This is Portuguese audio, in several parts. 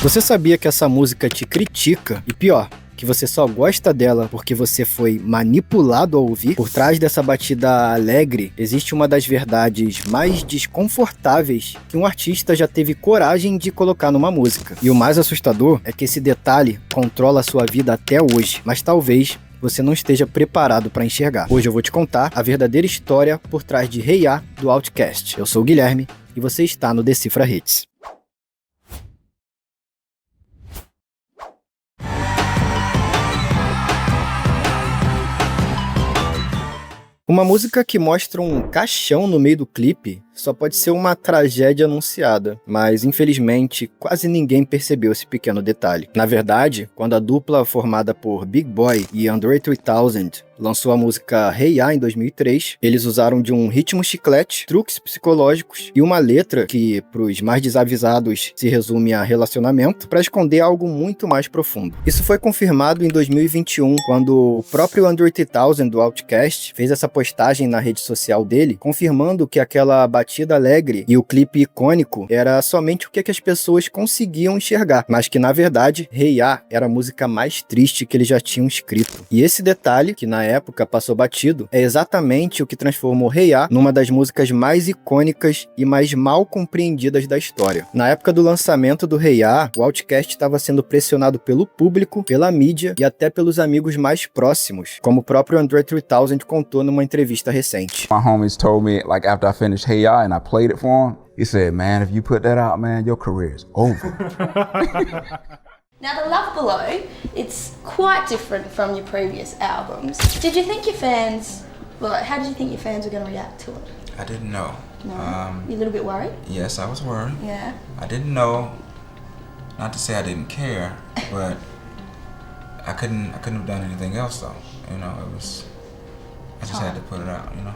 Você sabia que essa música te critica? E pior, que você só gosta dela porque você foi manipulado a ouvir? Por trás dessa batida alegre, existe uma das verdades mais desconfortáveis que um artista já teve coragem de colocar numa música. E o mais assustador é que esse detalhe controla a sua vida até hoje, mas talvez você não esteja preparado para enxergar. Hoje eu vou te contar a verdadeira história por trás de Hey Ya, do Outkast. Eu sou o Guilherme e você está no Decifra Hits. Uma música que mostra um caixão no meio do clipe só pode ser uma tragédia anunciada, mas infelizmente quase ninguém percebeu esse pequeno detalhe. Na verdade, quando a dupla formada por Big Boi e Andre 3000 lançou a música Hey Ya em 2003, eles usaram de um ritmo chiclete, truques psicológicos e uma letra que, pros mais desavisados, se resume a relacionamento, para esconder algo muito mais profundo. Isso foi confirmado em 2021, quando o próprio Andre 3000 do Outkast fez essa postagem na rede social dele, confirmando que aquela batida alegre e o clipe icônico era somente o que as pessoas conseguiam enxergar, mas que na verdade Hey Ya era a música mais triste que eles já tinham escrito. E esse detalhe, que na época passou batido, é exatamente o que transformou Hey Ya numa das músicas mais icônicas e mais mal compreendidas da história. Na época do lançamento do Hey Ya, o Outkast estava sendo pressionado pelo público, pela mídia e até pelos amigos mais próximos, como o próprio Andre 3000 contou numa entrevista recente. My homies told me, like, after I finished Hey Ya and I played it for him, he said, man, if you put that out, man, your career is over. Now, The Love Below, it's quite different from your previous albums. Did you think your fans, how did you think your fans were going to react to it? I didn't know. No? You a little bit worried? Yes, I was worried. Yeah. I didn't know, not to say I didn't care, but I couldn't have done anything else though. You know, I just had to put it out, you know.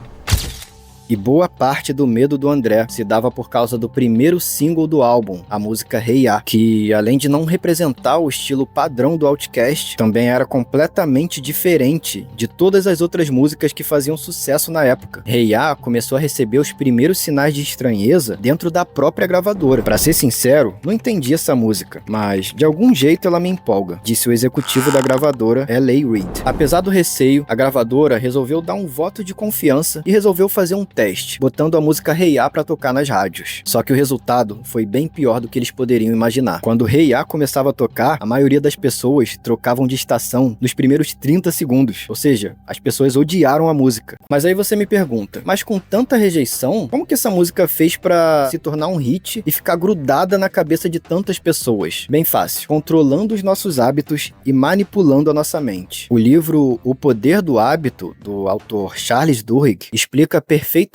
E boa parte do medo do André se dava por causa do primeiro single do álbum, a música Hey Ya, que além de não representar o estilo padrão do Outkast, também era completamente diferente de todas as outras músicas que faziam sucesso na época. Hey Ya começou a receber os primeiros sinais de estranheza dentro da própria gravadora. Pra ser sincero, não entendi essa música, mas de algum jeito ela me empolga, disse o executivo da gravadora, L.A. Reid. Apesar do receio, a gravadora resolveu dar um voto de confiança e resolveu fazer um teste, botando a música Hey Ya pra tocar nas rádios. Só que o resultado foi bem pior do que eles poderiam imaginar. Quando Hey Ya começava a tocar, a maioria das pessoas trocavam de estação nos primeiros 30 segundos. Ou seja, as pessoas odiaram a música. Mas aí você me pergunta, mas com tanta rejeição, como que essa música fez pra se tornar um hit e ficar grudada na cabeça de tantas pessoas? Bem fácil, controlando os nossos hábitos e manipulando a nossa mente. O livro O Poder do Hábito, do autor Charles Duhigg, explica perfeitamente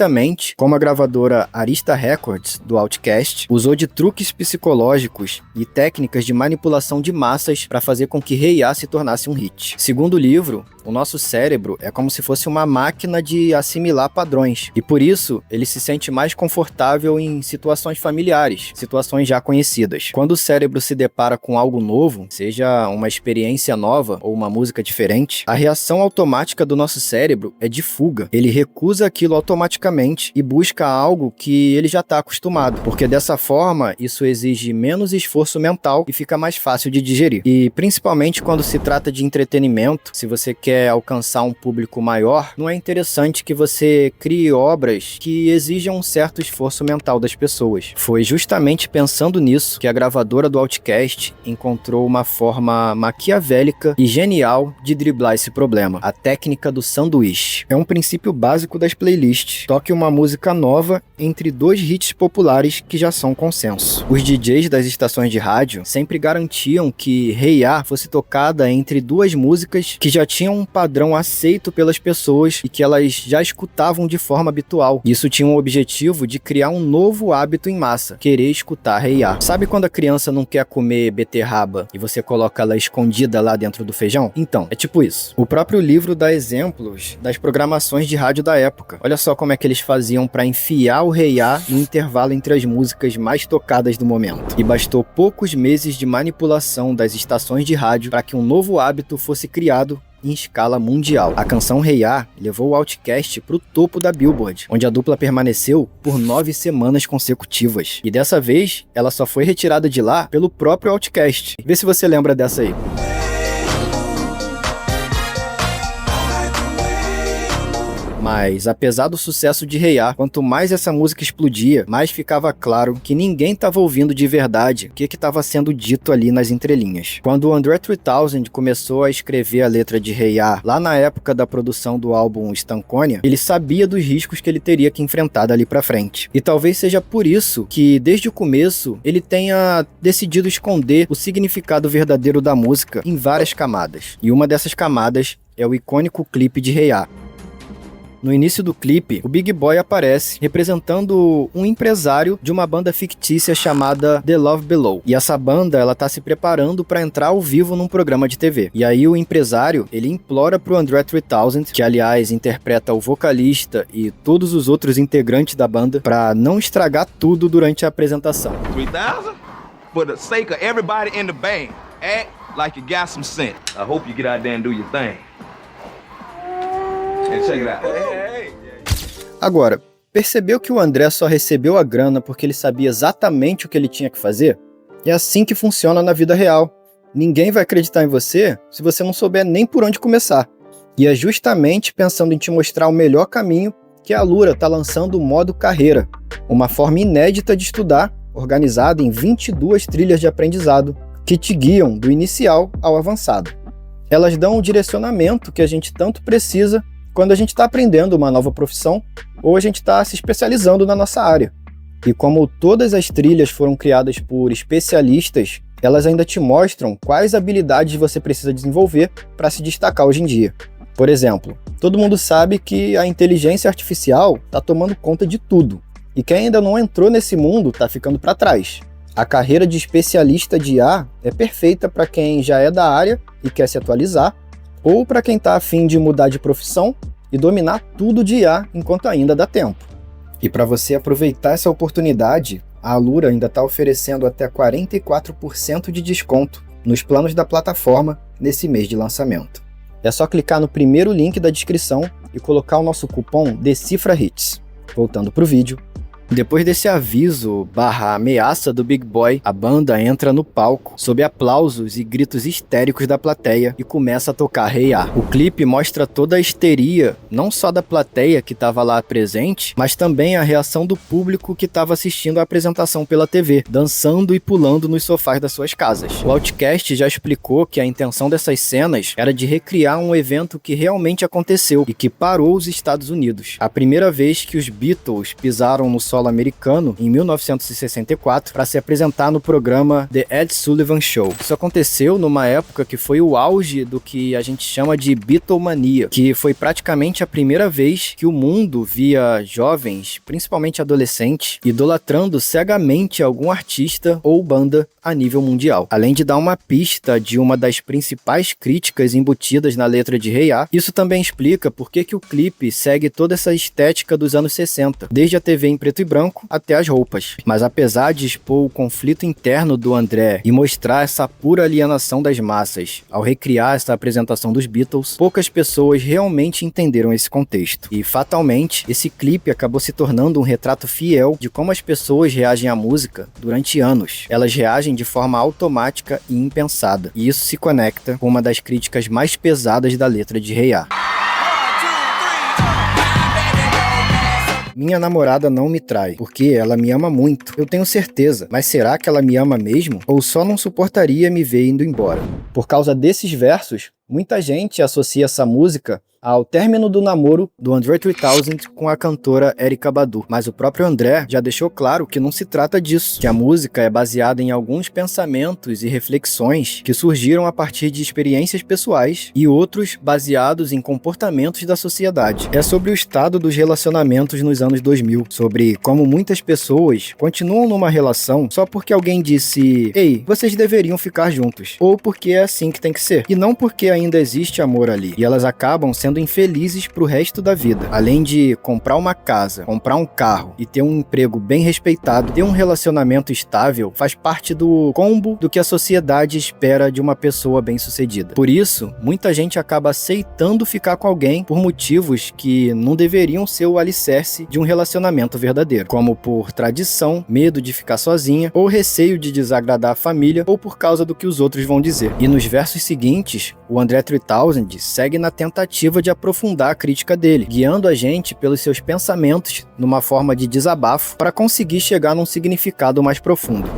como a gravadora Arista Records, do Outkast, usou de truques psicológicos e técnicas de manipulação de massas para fazer com que Hey Ya se tornasse um hit. Segundo o livro, o nosso cérebro é como se fosse uma máquina de assimilar padrões, e por isso ele se sente mais confortável em situações familiares, situações já conhecidas. Quando o cérebro se depara com algo novo, seja uma experiência nova ou uma música diferente, a reação automática do nosso cérebro é de fuga. Ele recusa aquilo automaticamente e busca algo que ele já está acostumado, porque dessa forma isso exige menos esforço mental e fica mais fácil de digerir. E principalmente quando se trata de entretenimento, se você quer alcançar um público maior, não é interessante que você crie obras que exijam um certo esforço mental das pessoas. Foi justamente pensando nisso que a gravadora do Outkast encontrou uma forma maquiavélica e genial de driblar esse problema, a técnica do sanduíche. É um princípio básico das playlists. Toque uma música nova entre dois hits populares que já são consenso. Os DJs das estações de rádio sempre garantiam que Hey Ya fosse tocada entre duas músicas que já tinham um padrão aceito pelas pessoas e que elas já escutavam de forma habitual. Isso tinha o objetivo de criar um novo hábito em massa, querer escutar Hey Ya. Sabe quando a criança não quer comer beterraba e você coloca ela escondida lá dentro do feijão? Então, é tipo isso. O próprio livro dá exemplos das programações de rádio da época. Olha só como é que eles faziam para enfiar o Hey Ya no intervalo entre as músicas mais tocadas do momento. E bastou poucos meses de manipulação das estações de rádio para que um novo hábito fosse criado em escala mundial. A canção Hey Ya levou o Outkast para o topo da Billboard, onde a dupla permaneceu por 9 semanas consecutivas. E dessa vez, ela só foi retirada de lá pelo próprio Outkast. Vê se você lembra dessa aí. Mas, apesar do sucesso de Hey Ya, quanto mais essa música explodia, mais ficava claro que ninguém estava ouvindo de verdade o que estava sendo dito ali nas entrelinhas. Quando o Andre 3000 começou a escrever a letra de Hey Ya, lá na época da produção do álbum Stankonia, ele sabia dos riscos que ele teria que enfrentar dali pra frente. E talvez seja por isso que, desde o começo, ele tenha decidido esconder o significado verdadeiro da música em várias camadas. E uma dessas camadas é o icônico clipe de Hey Ya. No início do clipe, o Big Boi aparece representando um empresário de uma banda fictícia chamada The Love Below. E essa banda, ela tá se preparando para entrar ao vivo num programa de TV. E aí o empresário, ele implora pro Andre 3000, que aliás interpreta o vocalista e todos os outros integrantes da banda, para não estragar tudo durante a apresentação. 3000? For the sake of everybody in the band, act like you got some sense. I hope you get out there and do your thing. Check it out. Agora, percebeu que o André só recebeu a grana porque ele sabia exatamente o que ele tinha que fazer? É assim que funciona na vida real. Ninguém vai acreditar em você se você não souber nem por onde começar. E é justamente pensando em te mostrar o melhor caminho que a Alura está lançando o modo carreira, uma forma inédita de estudar, organizada em 22 trilhas de aprendizado, que te guiam do inicial ao avançado. Elas dão o direcionamento que a gente tanto precisa quando a gente está aprendendo uma nova profissão ou a gente está se especializando na nossa área. E como todas as trilhas foram criadas por especialistas, elas ainda te mostram quais habilidades você precisa desenvolver para se destacar hoje em dia. Por exemplo, todo mundo sabe que a inteligência artificial está tomando conta de tudo, e quem ainda não entrou nesse mundo está ficando para trás. A carreira de especialista de IA é perfeita para quem já é da área e quer se atualizar, ou para quem está a fim de mudar de profissão e dominar tudo de IA enquanto ainda dá tempo. E para você aproveitar essa oportunidade, a Alura ainda está oferecendo até 44% de desconto nos planos da plataforma nesse mês de lançamento. É só clicar no primeiro link da descrição e colocar o nosso cupom DecifraHits. Voltando para o vídeo. Depois desse aviso / ameaça do Big Boi, a banda entra no palco, sob aplausos e gritos histéricos da plateia, e começa a tocar Hey Ya. O clipe mostra toda a histeria, não só da plateia que estava lá presente, mas também a reação do público que estava assistindo a apresentação pela TV, dançando e pulando nos sofás das suas casas. O Outkast já explicou que a intenção dessas cenas era de recriar um evento que realmente aconteceu e que parou os Estados Unidos. A primeira vez que os Beatles pisaram no solo americano, em 1964, para se apresentar no programa The Ed Sullivan Show. Isso aconteceu numa época que foi o auge do que a gente chama de Beatlemania, que foi praticamente a primeira vez que o mundo via jovens, principalmente adolescentes, idolatrando cegamente algum artista ou banda a nível mundial. Além de dar uma pista de uma das principais críticas embutidas na letra de Hey Ya, isso também explica por que o clipe segue toda essa estética dos anos 60, desde a TV em preto e branco até as roupas. Mas apesar de expor o conflito interno do André e mostrar essa pura alienação das massas ao recriar essa apresentação dos Beatles, poucas pessoas realmente entenderam esse contexto. E fatalmente, esse clipe acabou se tornando um retrato fiel de como as pessoas reagem à música durante anos. Elas reagem de forma automática e impensada. E isso se conecta com uma das críticas mais pesadas da letra de Hey Ya. Minha namorada não me trai, porque ela me ama muito. Eu tenho certeza, mas será que ela me ama mesmo? Ou só não suportaria me ver indo embora? Por causa desses versos, muita gente associa essa música ao término do namoro do Andre 3000 com a cantora Erykah Badu. Mas o próprio André já deixou claro que não se trata disso, que a música é baseada em alguns pensamentos e reflexões que surgiram a partir de experiências pessoais e outros baseados em comportamentos da sociedade. É sobre o estado dos relacionamentos nos anos 2000, sobre como muitas pessoas continuam numa relação só porque alguém disse: "Ei, vocês deveriam ficar juntos", ou porque é assim que tem que ser, e não porque ainda existe amor ali, e elas acabam sendo infelizes pro resto da vida. Além de comprar uma casa, comprar um carro e ter um emprego bem respeitado, ter um relacionamento estável, faz parte do combo do que a sociedade espera de uma pessoa bem-sucedida. Por isso, muita gente acaba aceitando ficar com alguém por motivos que não deveriam ser o alicerce de um relacionamento verdadeiro, como por tradição, medo de ficar sozinha, ou receio de desagradar a família, ou por causa do que os outros vão dizer. E nos versos seguintes, o André 3000 segue na tentativa de aprofundar a crítica dele, guiando a gente pelos seus pensamentos numa forma de desabafo para conseguir chegar num significado mais profundo.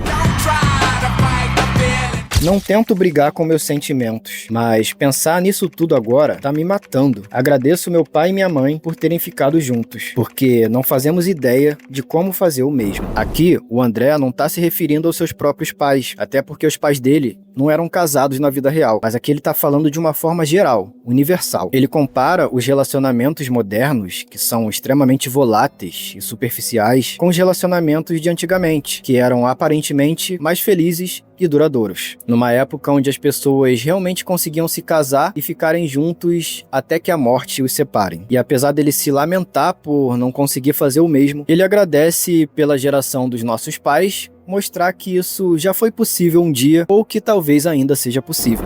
Não tento brigar com meus sentimentos, mas pensar nisso tudo agora tá me matando. Agradeço meu pai e minha mãe por terem ficado juntos, porque não fazemos ideia de como fazer o mesmo. Aqui, o André não tá se referindo aos seus próprios pais, até porque os pais dele não eram casados na vida real, mas aqui ele tá falando de uma forma geral, universal. Ele compara os relacionamentos modernos, que são extremamente voláteis e superficiais, com os relacionamentos de antigamente, que eram aparentemente mais felizes e duradouros. Numa época onde as pessoas realmente conseguiam se casar e ficarem juntos até que a morte os separe. E apesar dele se lamentar por não conseguir fazer o mesmo, ele agradece pela geração dos nossos pais, mostrar que isso já foi possível um dia ou que talvez ainda seja possível.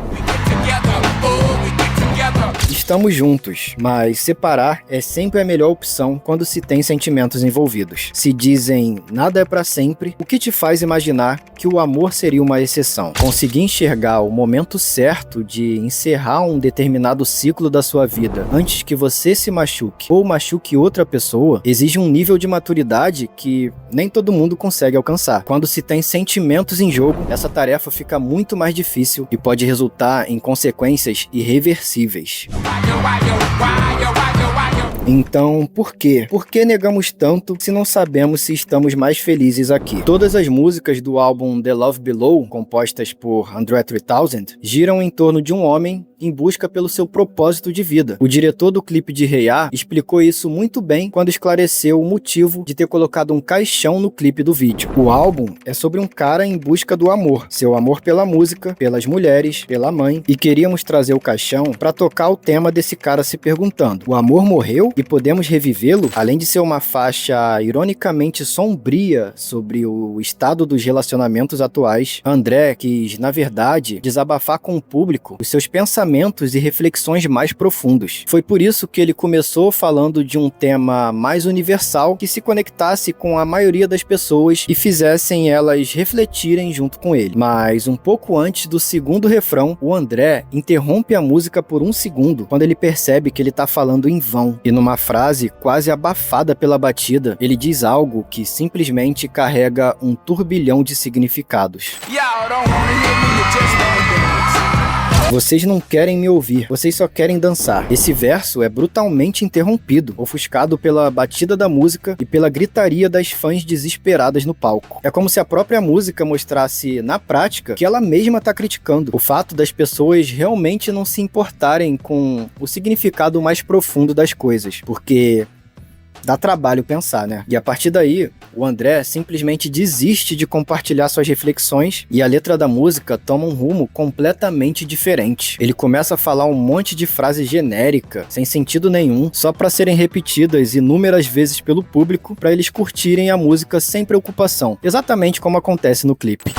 Estamos juntos, mas separar é sempre a melhor opção quando se tem sentimentos envolvidos. Se dizem nada é pra sempre, o que te faz imaginar que o amor seria uma exceção? Conseguir enxergar o momento certo de encerrar um determinado ciclo da sua vida antes que você se machuque ou machuque outra pessoa exige um nível de maturidade que nem todo mundo consegue alcançar. Quando se tem sentimentos em jogo, essa tarefa fica muito mais difícil e pode resultar em consequências irreversíveis. Então, por quê? Por que negamos tanto se não sabemos se estamos mais felizes aqui? Todas as músicas do álbum The Love Below, compostas por André 3000, giram em torno de um homem em busca pelo seu propósito de vida. O diretor do clipe de Hey Ya explicou isso muito bem quando esclareceu o motivo de ter colocado um caixão no clipe do vídeo. O álbum é sobre um cara em busca do amor, seu amor pela música, pelas mulheres, pela mãe, e queríamos trazer o caixão para tocar o tema desse cara se perguntando: o amor morreu e podemos revivê-lo? Além de ser uma faixa ironicamente sombria sobre o estado dos relacionamentos atuais, André quis, na verdade, desabafar com o público os seus pensamentos e reflexões mais profundos. Foi por isso que ele começou falando de um tema mais universal que se conectasse com a maioria das pessoas e fizessem elas refletirem junto com ele. Mas um pouco antes do segundo refrão, o André interrompe a música por um segundo quando ele percebe que ele tá falando em vão. E numa frase quase abafada pela batida, ele diz algo que simplesmente carrega um turbilhão de significados. Vocês não querem me ouvir, vocês só querem dançar. Esse verso é brutalmente interrompido, ofuscado pela batida da música e pela gritaria das fãs desesperadas no palco. É como se a própria música mostrasse, na prática, que ela mesma tá criticando o fato das pessoas realmente não se importarem com o significado mais profundo das coisas, porque dá trabalho pensar, né? E a partir daí, o André simplesmente desiste de compartilhar suas reflexões e a letra da música toma um rumo completamente diferente. Ele começa a falar um monte de frase genérica, sem sentido nenhum, só para serem repetidas inúmeras vezes pelo público, para eles curtirem a música sem preocupação, exatamente como acontece no clipe.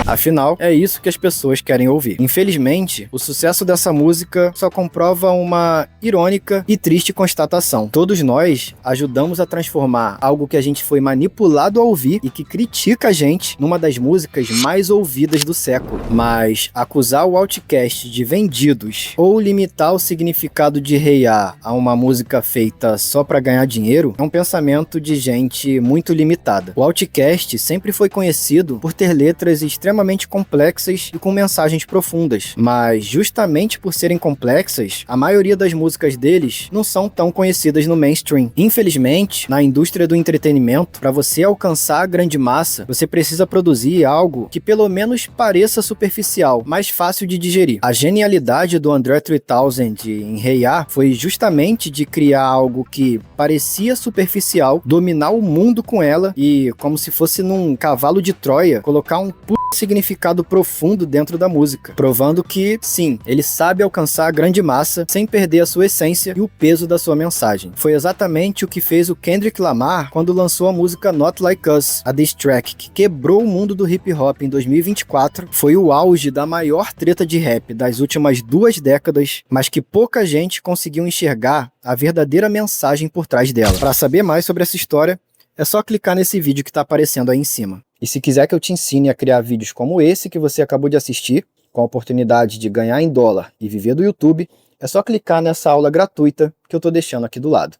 Afinal, é isso que as pessoas querem ouvir. Infelizmente, o sucesso dessa música só comprova uma irônica e triste constatação. Todos nós ajudamos a transformar algo que a gente foi manipulado a ouvir e que critica a gente numa das músicas mais ouvidas do século. Mas acusar o Outkast de vendidos ou limitar o significado de Hey Ya a uma música feita só pra ganhar dinheiro é um pensamento de gente muito limitada. O Outkast sempre foi conhecido por ter letras extremamente complexas e com mensagens profundas, mas justamente por serem complexas, a maioria das músicas deles não são tão conhecidas no mainstream. Infelizmente, na indústria do entretenimento, para você alcançar a grande massa, você precisa produzir algo que pelo menos pareça superficial, mais fácil de digerir. A genialidade do André 3000 em Hey Ya foi justamente de criar algo que parecia superficial, dominar o mundo com ela e, como se fosse num cavalo cavalo de Troia colocar um significado profundo dentro da música, provando que, sim, ele sabe alcançar a grande massa sem perder a sua essência e o peso da sua mensagem. Foi exatamente o que fez o Kendrick Lamar quando lançou a música Not Like Us, a diss track que quebrou o mundo do hip hop em 2024, foi o auge da maior treta de rap das últimas 2 décadas, mas que pouca gente conseguiu enxergar a verdadeira mensagem por trás dela. Para saber mais sobre essa história, é só clicar nesse vídeo que está aparecendo aí em cima. E se quiser que eu te ensine a criar vídeos como esse que você acabou de assistir, com a oportunidade de ganhar em dólar e viver do YouTube, é só clicar nessa aula gratuita que eu estou deixando aqui do lado.